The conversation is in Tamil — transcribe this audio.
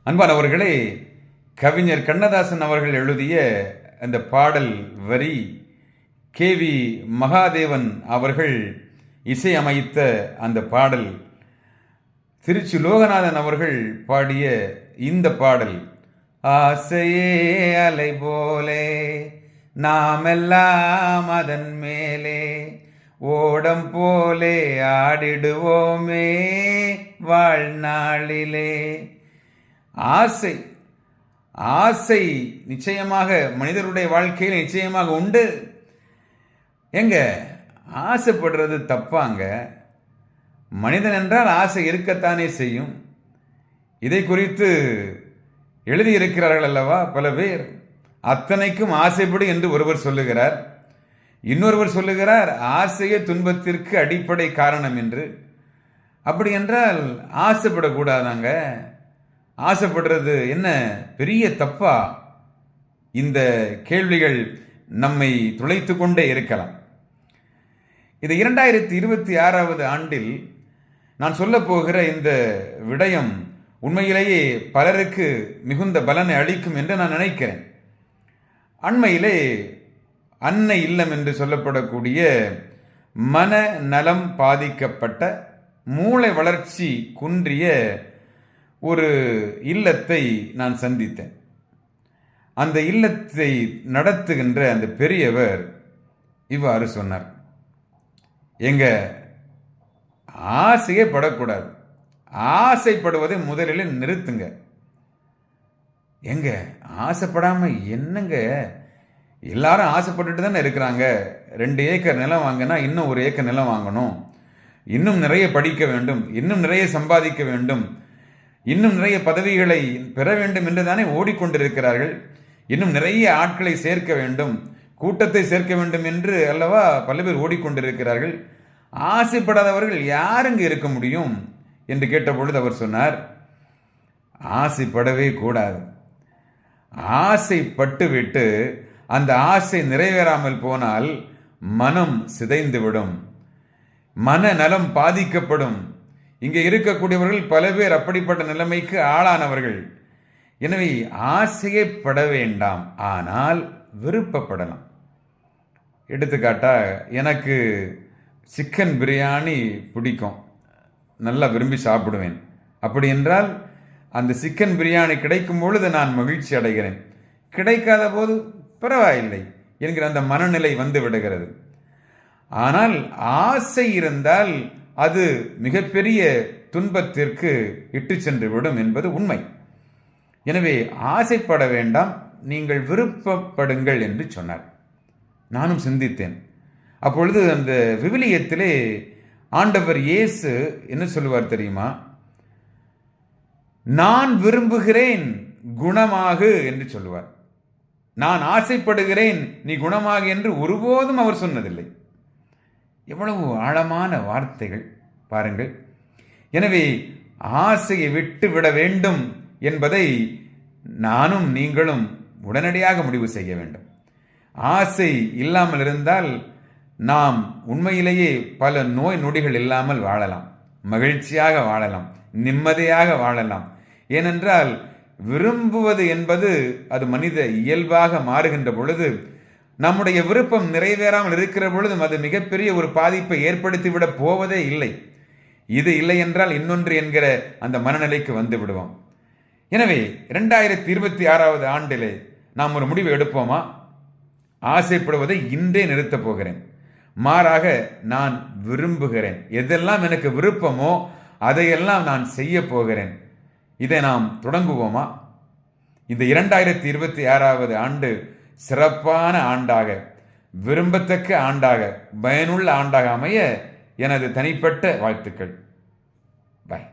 அன்பானவர்களே, கவிஞர் கண்ணதாசன் அவர்கள் எழுதிய அந்த பாடல் வரி KV மகாதேவன் அவர்கள் இசையமைத்த அந்த பாடல், திருச்சி லோகநாதன் அவர்கள் பாடிய இந்த பாடல், ஆசையே அலை போலே நாமெல்லாம் அதன் மேலே ஓடம் போலே ஆடிடுவோமே வாழ்நாளிலே. ஆசை ஆசை நிச்சயமாக மனிதருடைய வாழ்க்கையில் நிச்சயமாக உண்டு. எங்க ஆசைப்படுறது தப்பாங்க? மனிதன் என்றால் ஆசை இருக்கத்தானே செய்யும். இதை குறித்து எழுதியிருக்கிறார்கள் அல்லவா பல பேர். அத்தனைக்கும் ஆசைப்படு என்று ஒருவர் சொல்லுகிறார், இன்னொருவர் சொல்லுகிறார் ஆசையே துன்பத்திற்கு அடிப்படை காரணம் என்று. அப்படி என்றால் ஆசைப்படக்கூடாதாங்க? ஆசைப்படுறது என்ன பெரிய தப்பா? இந்த கேள்விகள் நம்மை துளைத்து கொண்டே இருக்கலாம். இது 2026 ஆண்டில் நான் சொல்ல போகிற இந்த விடயம் உண்மையிலேயே பலருக்கு மிகுந்த பலனை அளிக்கும் என்று நான் நினைக்கிறேன். அண்மையிலே அன்னை இல்லம் என்று சொல்லப்படக்கூடிய மனநலம் பாதிக்கப்பட்ட, மூளை வளர்ச்சி குன்றிய ஒரு இல்லத்தை நான் சந்தித்தேன். அந்த இல்லத்தை நடத்துகின்ற அந்த பெரியவர் இவ்வாறு சொன்னார், எங்க ஆசையே படக்கூடாது, ஆசைப்படுவதை முதலில் நிறுத்துங்க. எங்க ஆசைப்படாம என்னங்க? எல்லாரும் ஆசைப்பட்டுட்டு தானே இருக்கிறாங்க. 2 ஏக்கர் நிலம் வாங்கினா இன்னும் 1 ஏக்கர் நிலம் வாங்கணும், இன்னும் நிறைய படிக்க வேண்டும், இன்னும் நிறைய சம்பாதிக்க வேண்டும், இன்னும் நிறைய பதவிகளை பெற வேண்டும் என்று தானே ஓடிக்கொண்டிருக்கிறார்கள். இன்னும் நிறைய ஆட்களை சேர்க்க வேண்டும், கூட்டத்தை சேர்க்க வேண்டும் என்று அல்லவா பல பேர் ஓடிக்கொண்டிருக்கிறார்கள். ஆசைப்படாதவர்கள் யாருங்க இருக்க முடியும் என்று கேட்டபொழுது அவர் சொன்னார், ஆசைப்படவே கூடாது. ஆசைப்பட்டுவிட்டு அந்த ஆசை நிறைவேறாமல் போனால் மனம் சிதைந்துவிடும், மனநலம் பாதிக்கப்படும். இங்கே இருக்கக்கூடியவர்கள் பல பேர் அப்படிப்பட்ட நிலைமைக்கு ஆளானவர்கள். எனவே ஆசையே பட வேண்டாம், ஆனால் விருப்பப்படலாம். எடுத்துக்காட்டா, எனக்கு சிக்கன் பிரியாணி பிடிக்கும், நல்லா விரும்பி சாப்பிடுவேன். அப்படி என்றால் அந்த சிக்கன் பிரியாணி கிடைக்கும் பொழுது நான் மகிழ்ச்சி அடைகிறேன், கிடைக்காத போது பரவாயில்லை என்கிற அந்த மனநிலை வந்து விடுகிறது. ஆனால் ஆசை இருந்தால் அது மிகப்பெரிய துன்பத்திற்கு இட்டு சென்று விடும் என்பது உண்மை. எனவே ஆசைப்பட வேண்டாம், நீங்கள் விருப்பப்படுங்கள் என்று சொன்னார். நானும் சிந்தித்தேன். அப்பொழுது அந்த விவிலியத்திலே ஆண்டவர் இயேசு என்ன சொல்லுவார் தெரியுமா? நான் விரும்புகிறேன் குணமாகு என்று சொல்லுவார். நான் ஆசைப்படுகிறேன் நீ குணமாகு என்று ஒருபோதும் அவர் சொன்னதில்லை. எவ்வளவு ஆழமான வார்த்தைகள் பாருங்கள். எனவே ஆசையை விட்டு விட வேண்டும் என்பதை நானும் நீங்களும் உடனடியாக முடிவு செய்ய வேண்டும். ஆசை இல்லாமல் இருந்தால் நாம் உண்மையிலேயே பல நோய் நொடிகள் இல்லாமல் வாழலாம், மகிழ்ச்சியாக வாழலாம், நிம்மதியாக வாழலாம். ஏனென்றால் விரும்புவது என்பது அது மனித இயல்பாக மாறுகின்ற பொழுது, நம்முடைய விருப்பம் நிறைவேறாமல் இருக்கிற பொழுதும் அது மிகப்பெரிய ஒரு பாதிப்பை ஏற்படுத்திவிடப் போவதே இல்லை. இது இல்லை என்றால் இன்னொன்று என்கிற அந்த மனநிலைக்கு வந்து விடுவோம். எனவே 2026 ஆண்டிலே நாம் ஒரு முடிவு எடுப்போமா? ஆசைப்படுவதை இன்றே நிறுத்தப் போகிறேன், மாறாக நான் விரும்புகிறேன், எதெல்லாம் எனக்கு விருப்பமோ அதையெல்லாம் நான் செய்ய போகிறேன். இதை நாம் தொடங்குவோமா? இந்த 2026 ஆண்டு சிறப்பான ஆண்டாக, விரும்பத்தக்க ஆண்டாக, பயனுள்ள ஆண்டாக அமைய எனது தனிப்பட்ட வாழ்த்துக்கள். பாய்.